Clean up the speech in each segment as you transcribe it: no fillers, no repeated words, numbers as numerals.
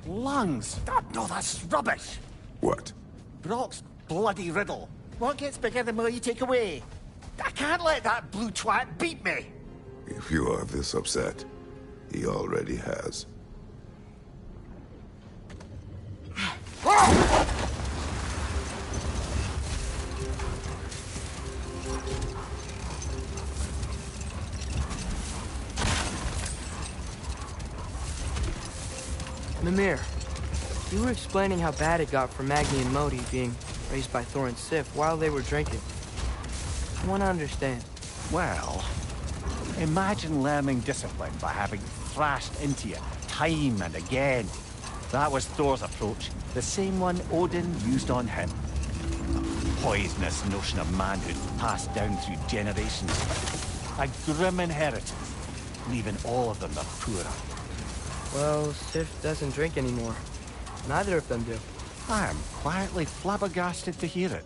lungs. No, that's rubbish. What? Brock's bloody riddle. What gets bigger the more you take away? I can't let that blue twat beat me. If you are this upset, he already has. Mimir, you were explaining how bad it got for Magni and Modi being raised by Thor and Sif while they were drinking. I want to understand. Well, imagine learning discipline by having thrashed into you time and again. That was Thor's approach, the same one Odin used on him. A poisonous notion of manhood passed down through generations. A grim inheritance, leaving all of them the poorer. Well, Sif doesn't drink anymore. Neither of them do. I am quietly flabbergasted to hear it.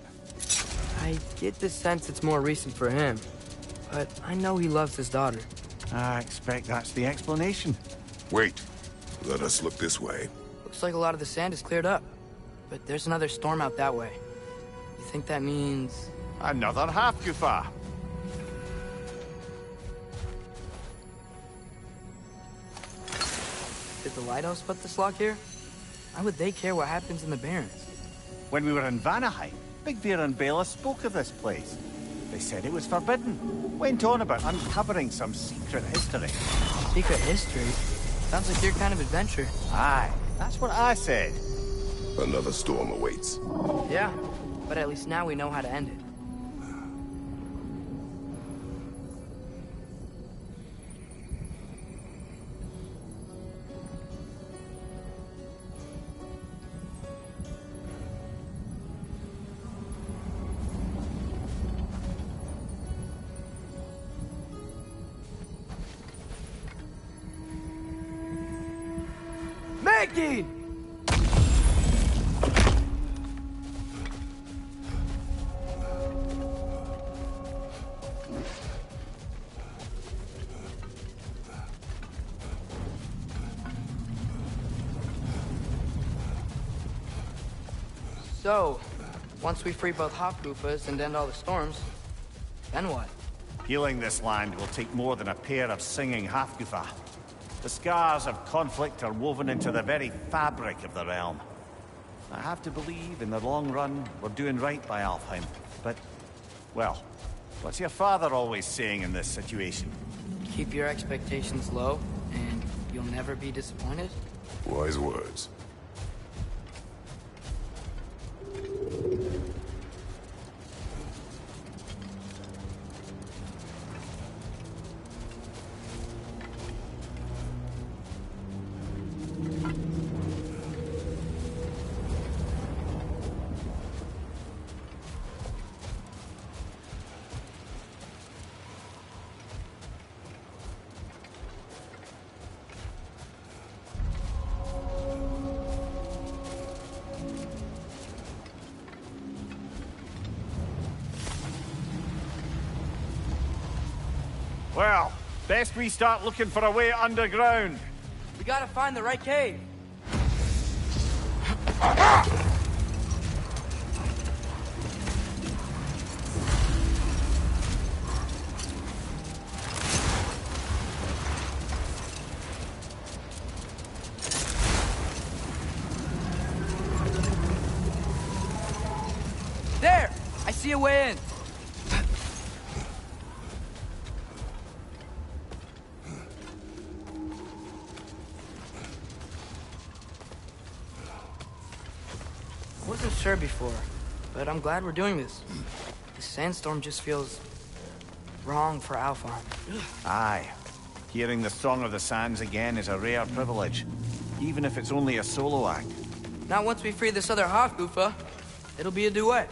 I get the sense it's more recent for him, but I know he loves his daughter. I expect that's the explanation. Wait. Let us look this way. Looks like a lot of the sand is cleared up, but there's another storm out that way. You think that means... Another half-goofa. Did the lighthouse put this lock here? Why would they care what happens in the Barrens? When we were in Vanaheim, Big Bear and Bela spoke of this place. They said it was forbidden. Went on about uncovering some secret history. Secret history? Sounds like your kind of adventure. Aye, that's what I said. Another storm awaits. Yeah, but at least now we know how to end it. Maggie! So, once we free both Hofgufas and end all the storms, then what? Healing this land will take more than a pair of singing half-goofa. The scars of conflict are woven into the very fabric of the realm. I have to believe, in the long run, we're doing right by Alfheim. But, well, what's your father always saying in this situation? Keep your expectations low, and you'll never be disappointed? Wise words. Well, best we start looking for a way underground. We gotta find the right cave. There! I see a way in. Wasn't sure before, but I'm glad we're doing this. This sandstorm just feels wrong for Alfheim. Aye. Hearing the Song of the Sands again is a rare privilege, even if it's only a solo act. Not once we free this other Hofgufa. It'll be a duet.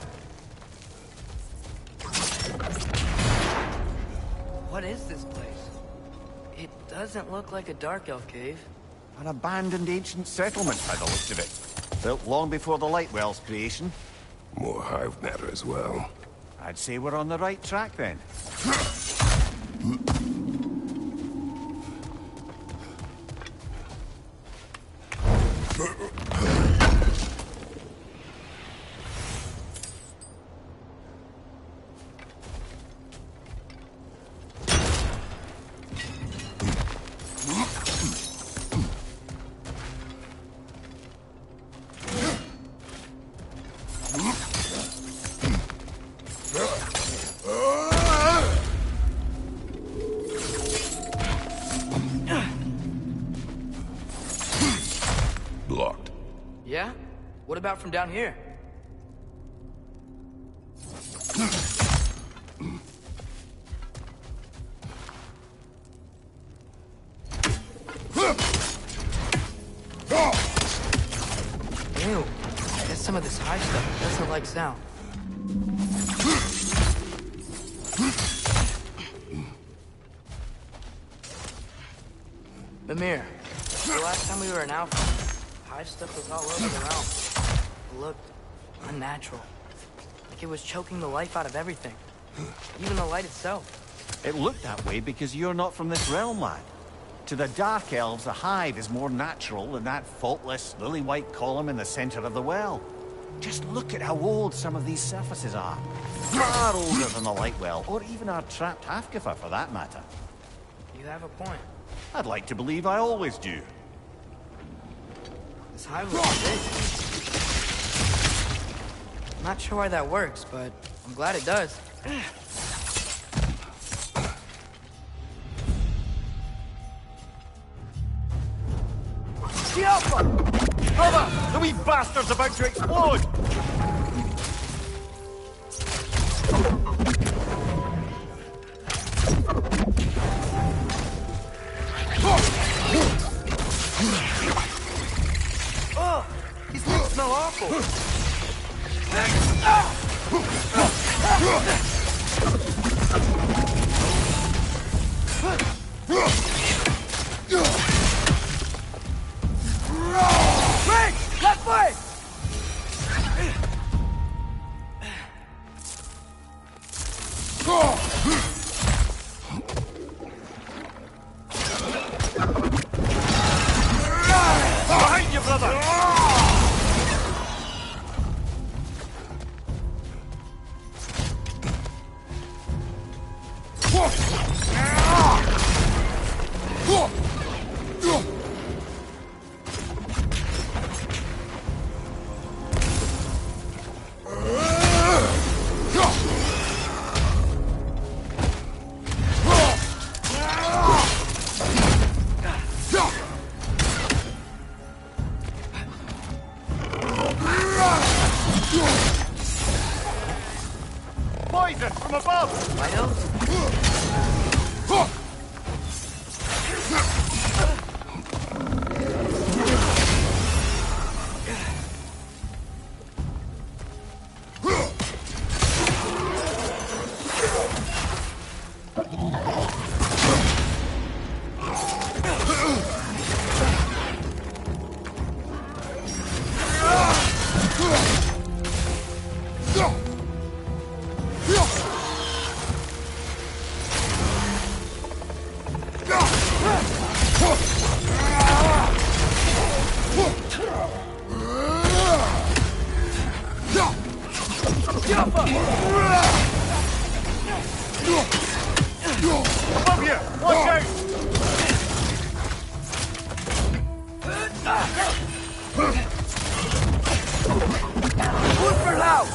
What is this place? It doesn't look like a Dark Elf cave. An abandoned ancient settlement by the looks of it. Built long before the Lightwell's creation. More hive matter as well. I'd say we're on the right track then. about from down here? Ew. I guess some of this high stuff doesn't like sound. Mimir, the last time we were in Alpha, hive stuff was all over the realm. It looked unnatural. Like it was choking the life out of everything. Even the light itself. It looked that way because you're not from this realm, lad. To the Dark Elves, a hive is more natural than that faultless, lily-white column in the center of the well. Just look at how old some of these surfaces are. Far older than the light well, or even our trapped Whathekok for that matter. You have a point. I'd like to believe I always do. This hive looks big. I'm not sure why that works, but I'm glad it does. The Alpha! Brother! The wee bastard's about to explode! Oh! These things smell awful! Break! Left foot! Behind you, brother! Poison from above! My nose? Above you! Watch out! Super loud!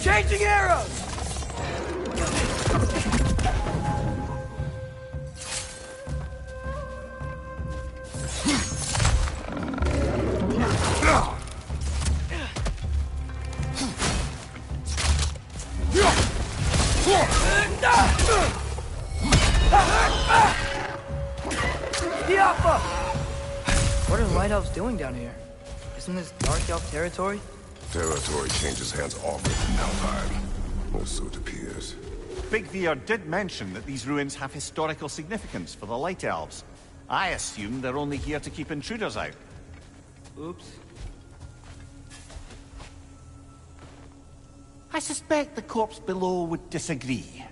Changing arrows! What are Light Elves doing down here? Isn't this Dark Elf territory? Territory changes hands often in Alfheim. Or so it appears. Big Veer did mention that these ruins have historical significance for the Light Elves. I assume they're only here to keep intruders out. Oops. I suspect the corpse below would disagree.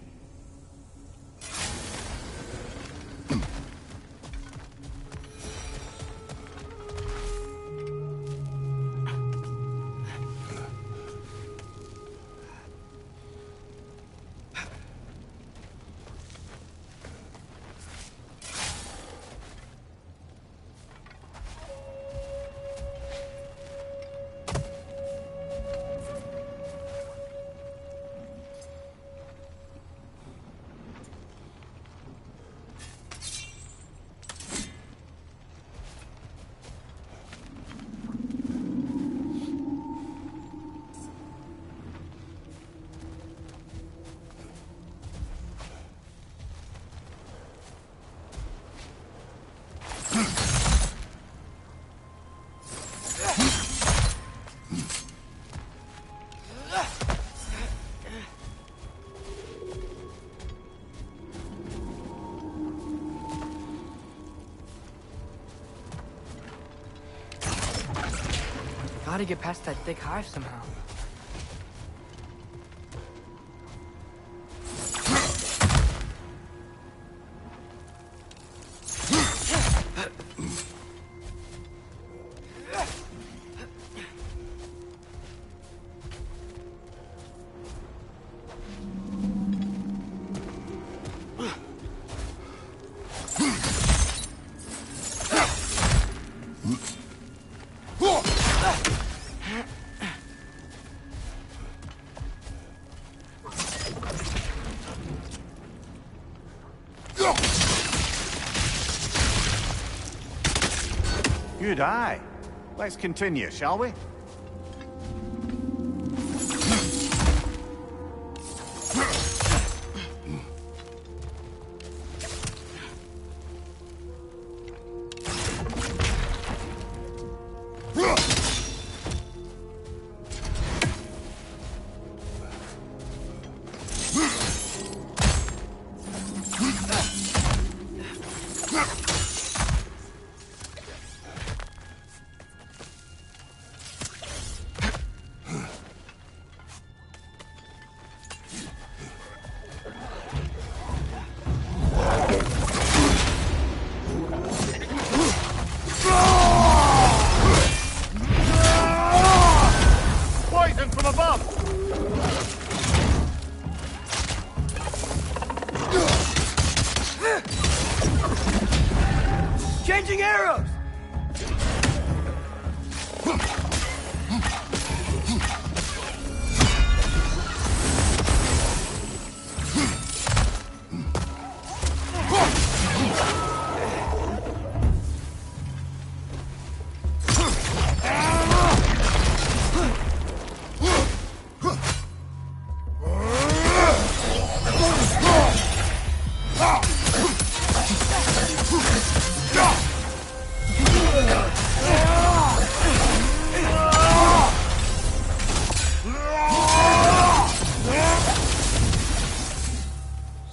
Gotta get past that thick hive somehow. Good eye. Let's continue, shall we? Changing arrows!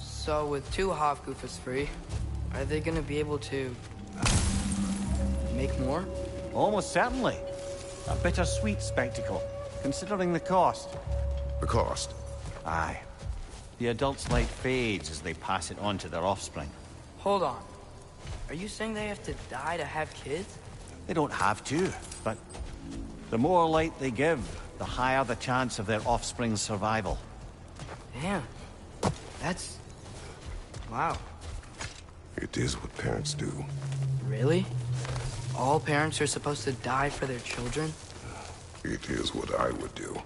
So with 2 Hofgoofers free, are they gonna be able to make more? Almost certainly. A bittersweet spectacle, considering the cost. The cost? Aye. The adult's light fades as they pass it on to their offspring. Hold on. Are you saying they have to die to have kids? They don't have to, but the more light they give, the higher the chance of their offspring's survival. Damn. That's... wow. It is what parents do. Really? All parents are supposed to die for their children? It is what I would do.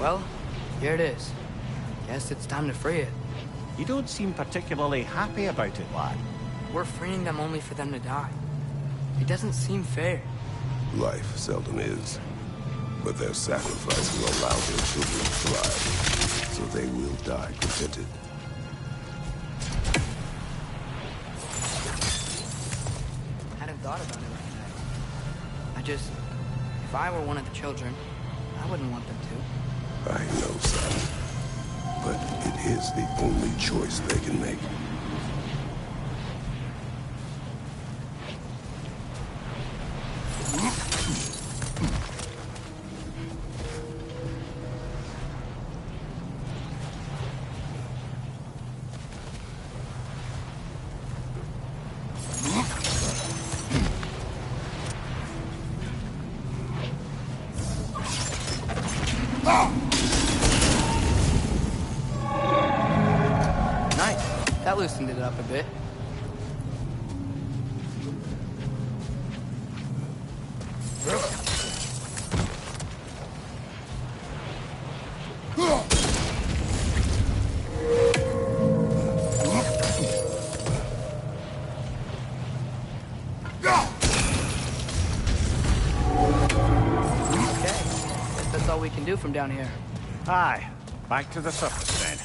Well, here it is. Guess it's time to free it. You don't seem particularly happy about it, lad. We're freeing them only for them to die. It doesn't seem fair. Life seldom is. But their sacrifice will allow their children to thrive. So they will die contented. Hadn't thought about it like that. If I were one of the children, I wouldn't want them to. I know, son. But it is the only choice they can make. That loosened it up a bit. all we can do from down here. Aye. Back to the surface then.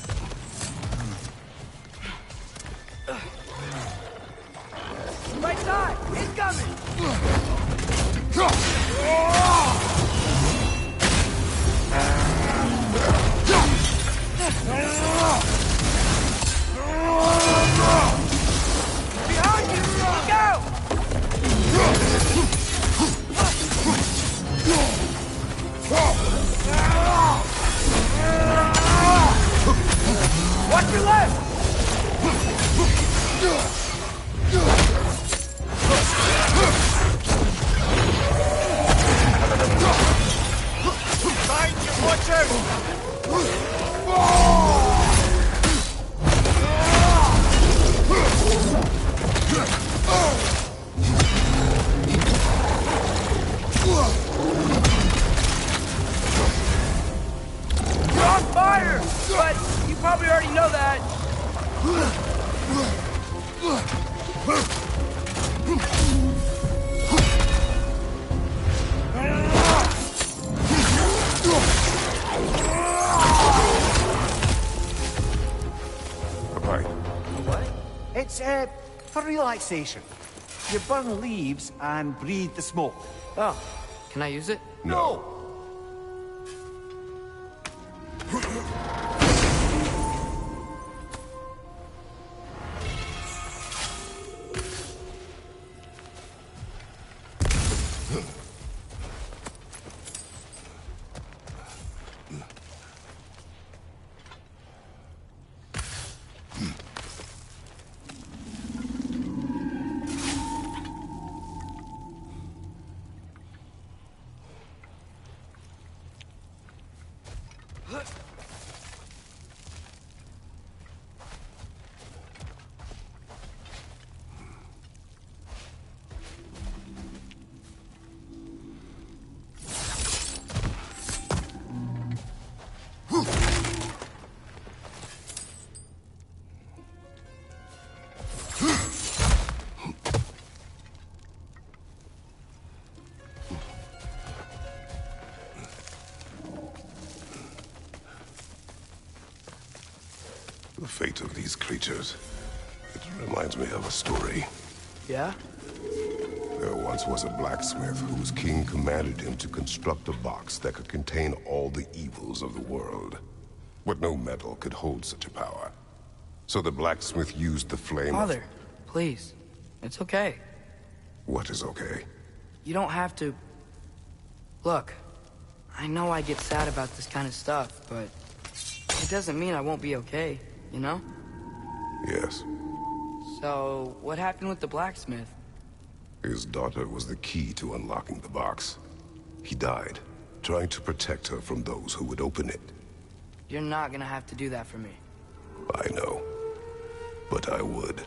Right side! Incoming! Behind you! Go! Watch your left! Behind you, watch out! You're on fire! But you probably already know that. A pipe. What? It's, for relaxation. You burn leaves and breathe the smoke. Oh, can I use it? No. The fate of these creatures. It reminds me of a story. Yeah? There once was a blacksmith whose king commanded him to construct a box that could contain all the evils of the world. But no metal could hold such a power. So the blacksmith used the flame Father, please. It's okay. What is okay? You don't have to... Look, I know I get sad about this kind of stuff, but it doesn't mean I won't be okay, you know? Yes. So, what happened with the blacksmith? His daughter was the key to unlocking the box. He died, trying to protect her from those who would open it. You're not gonna have to do that for me. I know. But I would.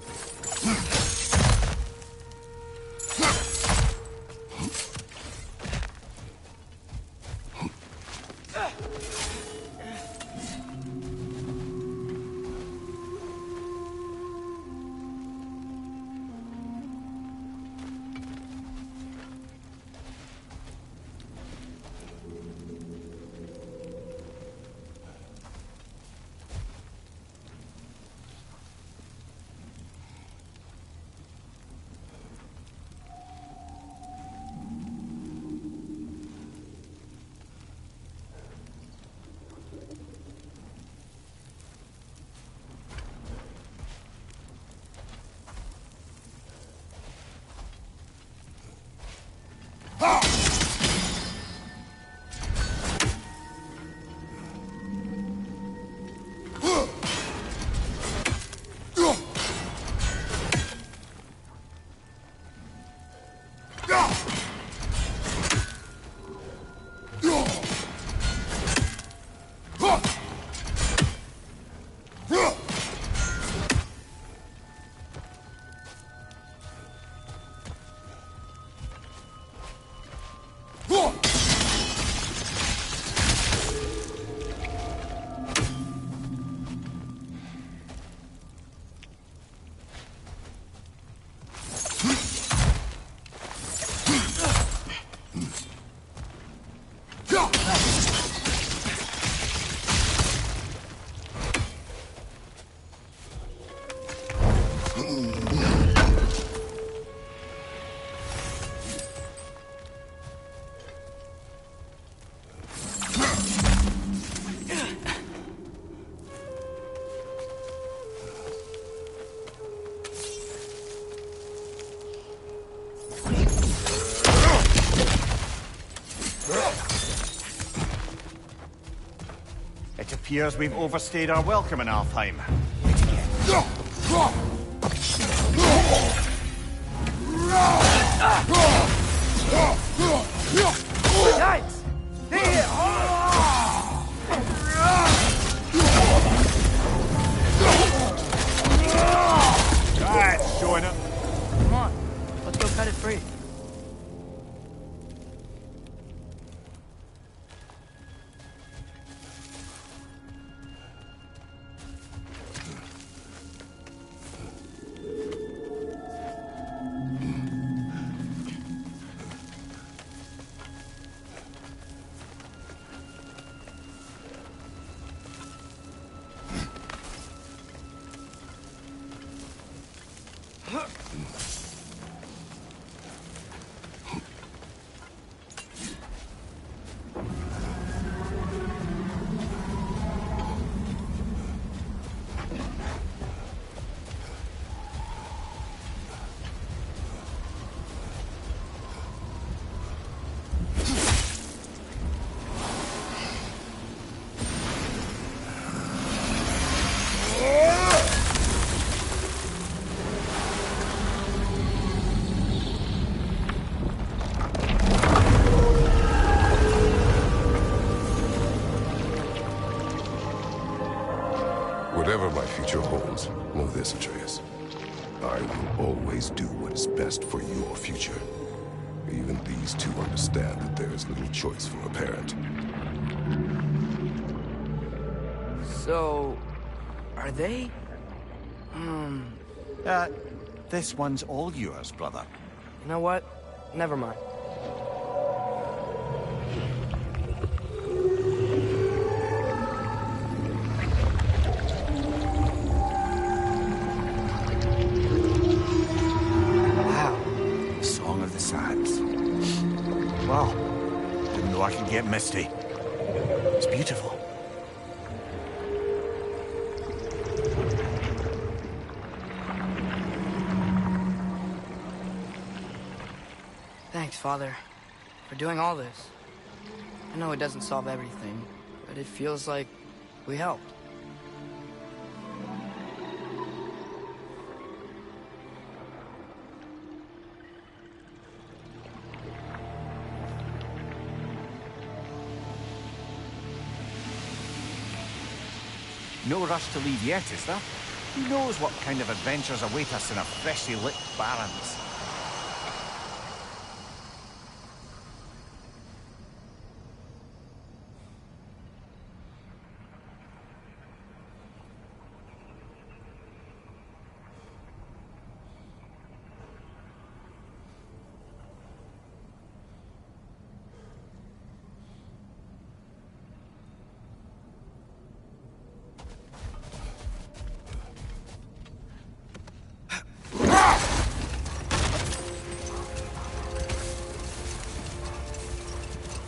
appears we've overstayed our welcome in Alfheim. Yikes! Here! That's showing up. Come on, let's go cut it free. Whatever my future holds, know this, Atreus. I will always do what is best for your future. Even these two understand that there is little choice for a parent. So, are they? This one's all yours, brother. You know what? Never mind. Song of the Sands. Wow. Didn't know I could get misty. It's beautiful. Thanks, Father, for doing all this. I know it doesn't solve everything, but it feels like we helped. No rush to leave yet, is there? Who knows what kind of adventures await us in our freshly lit barrens?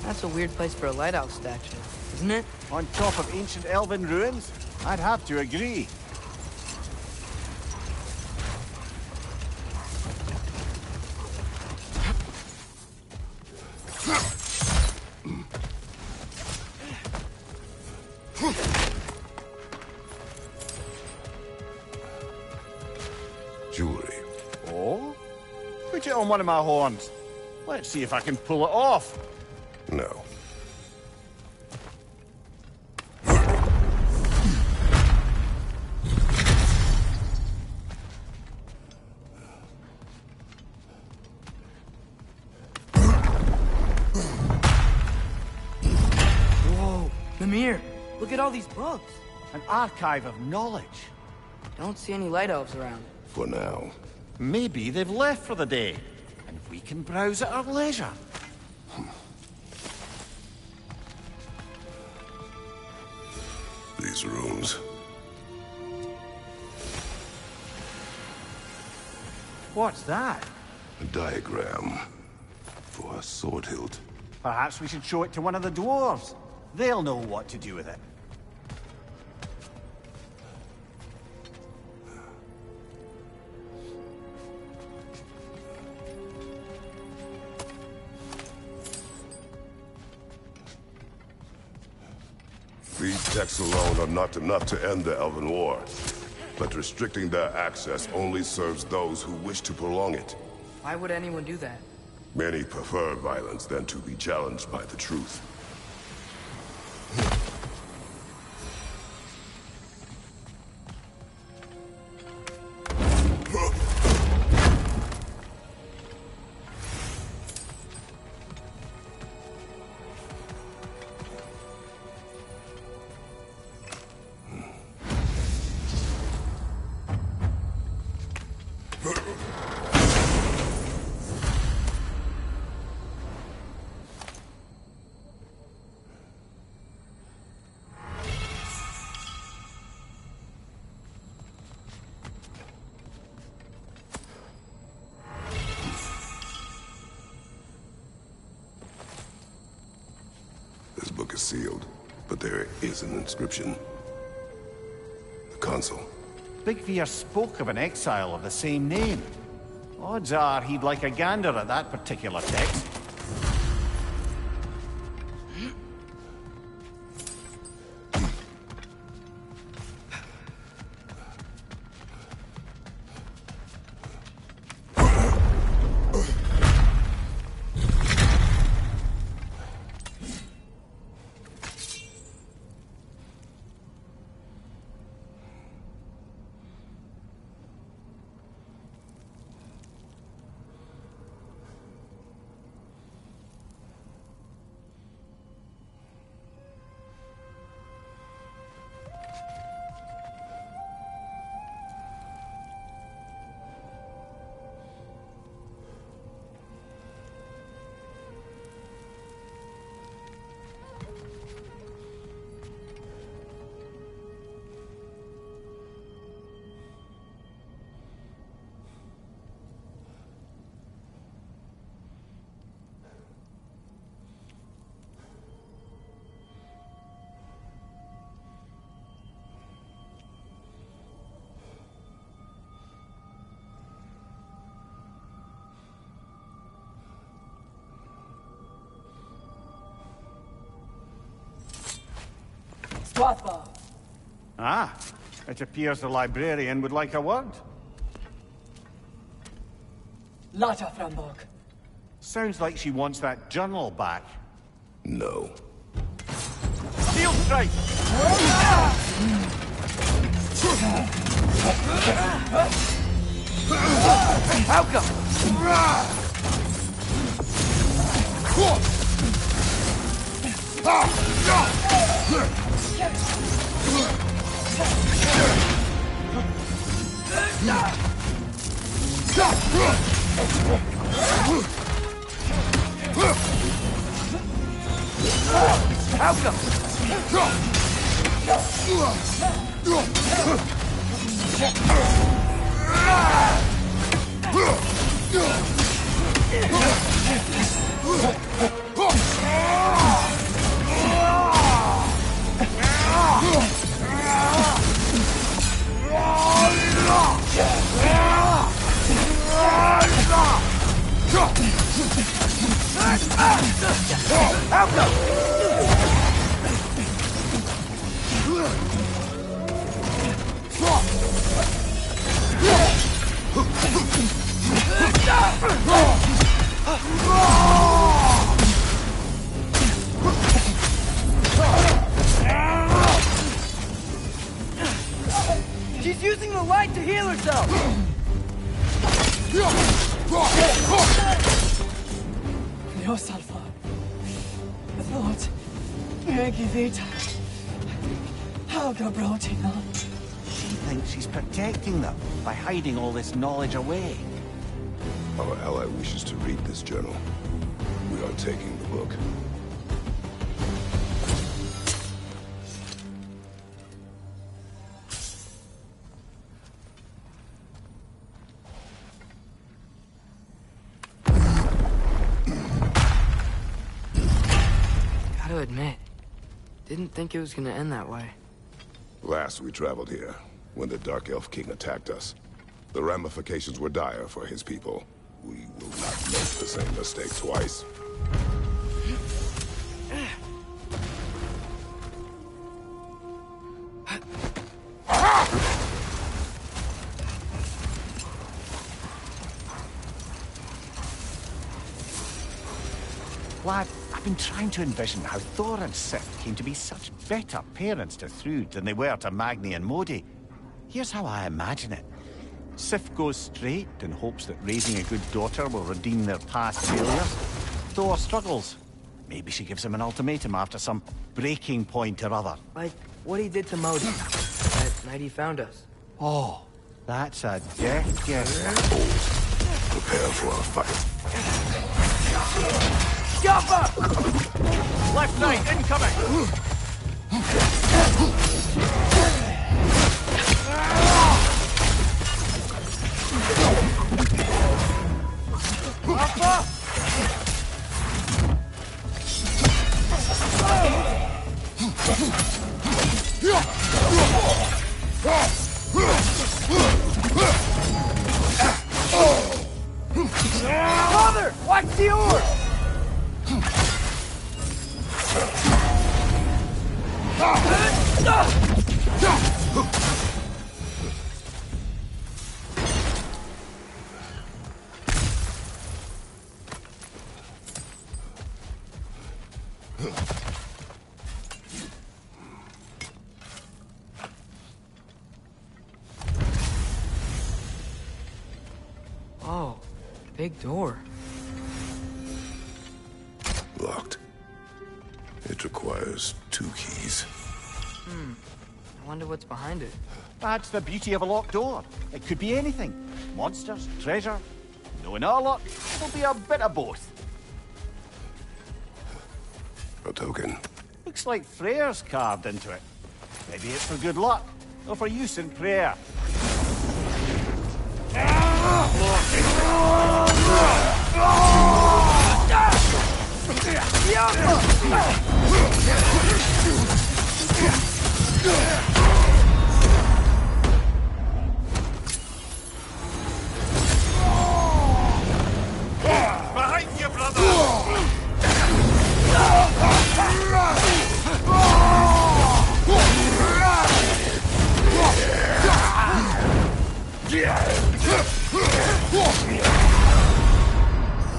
That's a weird place for a lighthouse statue, isn't it? On top of ancient elven ruins? I'd have to agree. Jewelry. Oh? Put it on one of my horns. Let's see if I can pull it off. No. Whoa, Mimir, look at all these books. An archive of knowledge. Don't see any light elves around. For now. Maybe they've left for the day, and we can browse at our leisure. These rooms. What's that? A diagram for a sword hilt. Perhaps we should show it to one of the dwarves. They'll know what to do with it. These texts alone are not enough to end the Elven War. But restricting their access only serves those who wish to prolong it. Why would anyone do that? Many prefer violence than to be challenged by the truth. This book is sealed, but there is an inscription. The console. Big Veer spoke of an exile of the same name. Odds are he'd like a gander at that particular text. Whathekok. Ah, it appears the librarian would like a word. Lata Frambok. Sounds like she wants that journal back. No. Steel strike! How come? How come? She's using the light to heal herself! Dios Alpha. Thought. Maggie Vita. How Gabrotino. She thinks she's protecting them by hiding all this knowledge away. Our ally wishes to read this journal. We are taking the book. Gotta admit, didn't think it was gonna end that way. Last we traveled here, when the Dark Elf King attacked us, the ramifications were dire for his people. We will not make the same mistake twice. Lad, I've been trying to envision how Thor and Sif came to be such better parents to Thrud than they were to Magni and Modi. Here's how I imagine it. Sif goes straight and hopes that raising a good daughter will redeem their past failures. Thor struggles. Maybe she gives him an ultimatum after some breaking point or other. Like what he did to Modi that night he found us. Oh, that's a death gift. Prepare for a fight. Jumper! Left, right, incoming! Alpha! Father! Watch the orb! Oh, big door. Locked. It requires 2 keys. I wonder what's behind it. That's the beauty of a locked door. It could be anything. Monsters, treasure. Knowing our luck, it'll be a bit of both. A token. Looks like Freyr's carved into it. Maybe it's for good luck, or for use in prayer. Behind you, brother!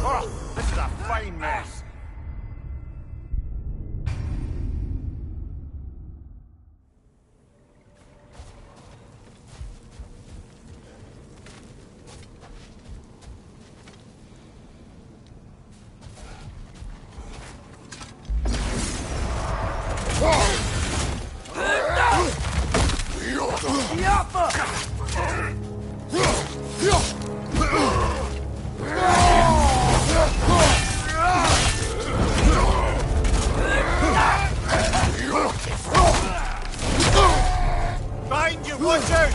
Oh, this is a fine mess. Behind you, watch out!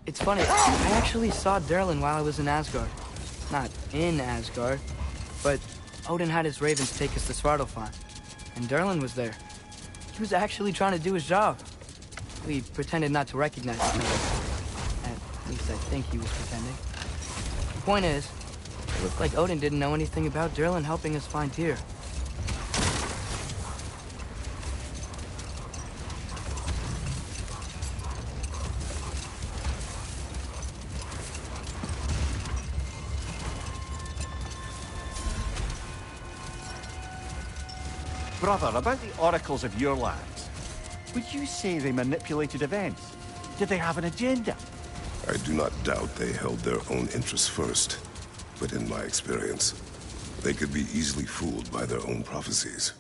It's funny, I actually saw Derlin while I was in Asgard. Not in Asgard, but Odin had his ravens take us to Svartalfheim. and Derlin was there. He was actually trying to do his job. We pretended not to recognize each other. At least I think he was pretending. The point is, it looked like Odin didn't know anything about Derlin helping us find Tyr. Brother, about the oracles of your lands, would you say they manipulated events? Did they have an agenda? I do not doubt they held their own interests first. But in my experience, they could be easily fooled by their own prophecies.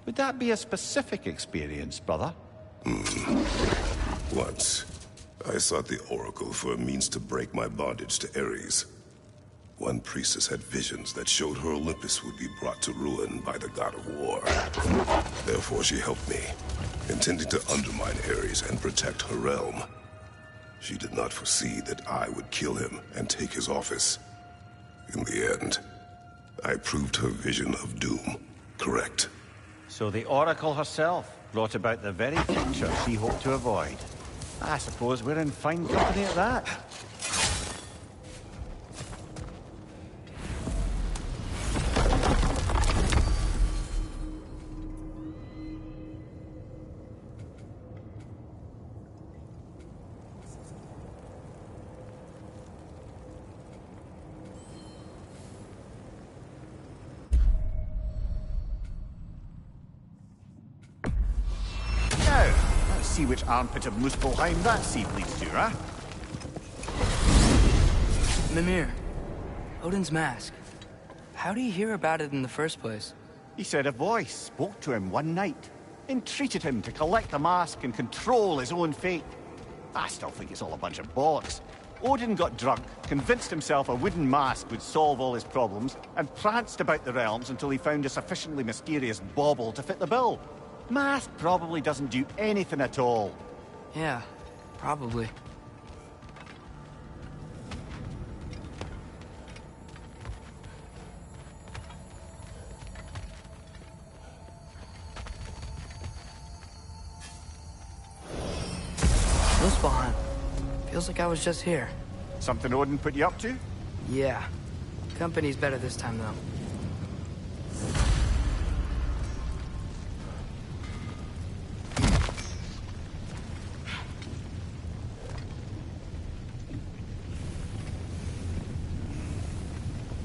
Would that be a specific experience, brother? Once, I sought the Oracle for a means to break my bondage to Ares. One priestess had visions that showed her Olympus would be brought to ruin by the god of war. Therefore she helped me, intending to undermine Ares and protect her realm. She did not foresee that I would kill him and take his office. In the end, I proved her vision of doom correct. So the Oracle herself brought about the very future she hoped to avoid. I suppose we're in fine company at that. Let's see which armpit of Muspelheim that seed leads to, huh? Mimir, Odin's mask. How do you hear about it in the first place? He said a voice spoke to him one night, entreated him to collect the mask and control his own fate. I still think it's all a bunch of bollocks. Odin got drunk, convinced himself a wooden mask would solve all his problems, and pranced about the realms until he found a sufficiently mysterious bauble to fit the bill. Mask probably doesn't do anything at all. Yeah, probably. Muspelheim. Feels like I was just here. Something Odin put you up to? Yeah. Company's better this time, though.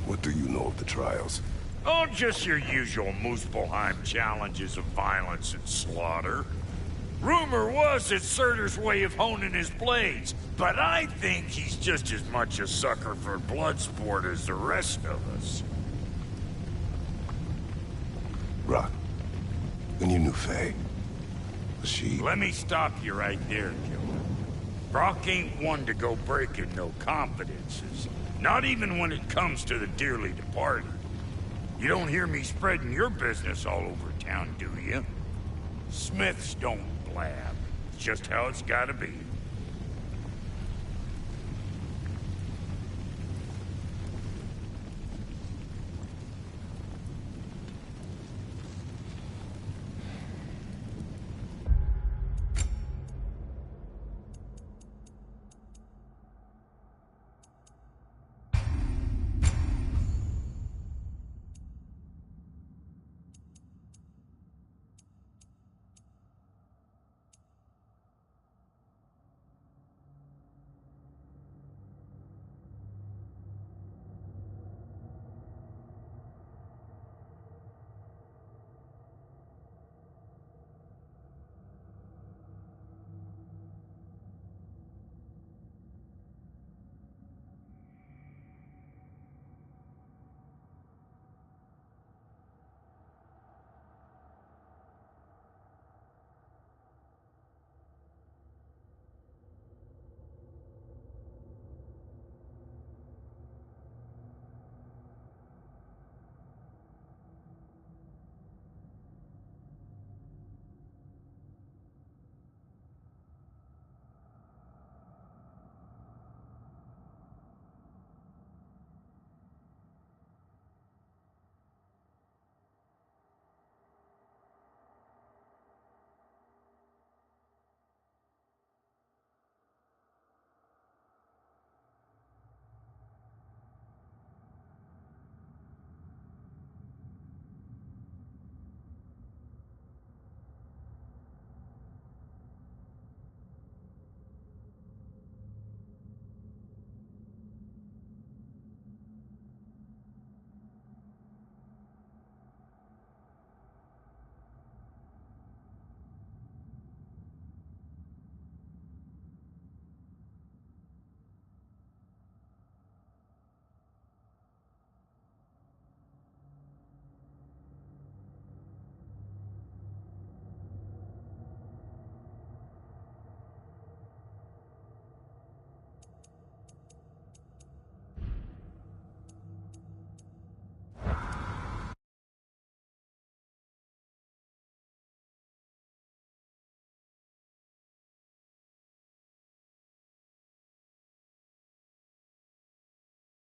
What do you know of the trials? Oh, just your usual Muspelheim challenges of violence and slaughter. Rumor was it's Surtur's way of honing his blades, but I think he's just as much a sucker for blood sport as the rest of us. Rock, when you knew Faye, was she... Let me stop you right there, killer. Brock ain't one to go breaking no confidences. Not even when it comes to the dearly departed. You don't hear me spreading your business all over town, do you? Smiths don't blab. It's just how it's gotta be.